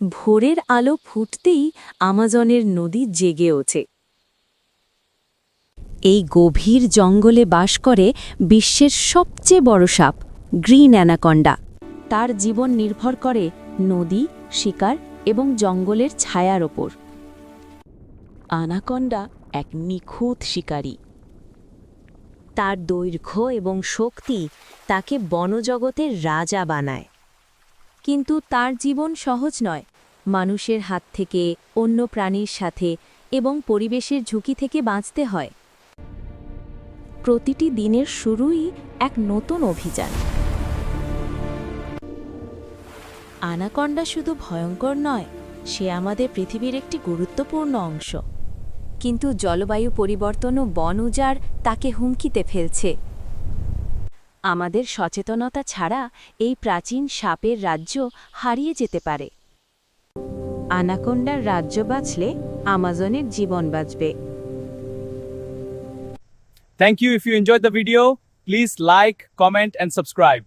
ভোরের আলো ফুটতেই আমাজনের নদী জেগে ওঠে। এই গভীর জঙ্গলে বাস করে বিশ্বের সবচেয়ে বড় সাপ গ্রিন অ্যানাকন্ডা। তার জীবন নির্ভর করে নদী, শিকার এবং জঙ্গলের ছায়ার ওপর। অ্যানাকন্ডা এক নিখুঁত শিকারী। তার দৈর্ঘ্য এবং শক্তি তাকে বনজগতের রাজা বানায়। কিন্তু তার জীবন সহজ নয়। মানুষের হাত থেকে, অন্য প্রাণীর সাথে এবং পরিবেশের ঝুঁকি থেকে বাঁচতে হয়। প্রতিটি দিনের শুরুই এক নতুন অভিযান। অ্যানাকন্ডা শুধু ভয়ঙ্কর নয়, সে আমাদের পৃথিবীর একটি গুরুত্বপূর্ণ অংশ। কিন্তু জলবায়ু পরিবর্তন ও বন উজাড় তাকে হুমকিতে ফেলছে। আমাদের সচেতনতা ছাড়া এই প্রাচীন সাপের রাজ্য হারিয়ে যেতে পারে। অ্যানাকন্ডার রাজ্য বাঁচলে আমাজনের জীবন বাঁচবে। Thank you. If you enjoyed the video, please like, comment and subscribe.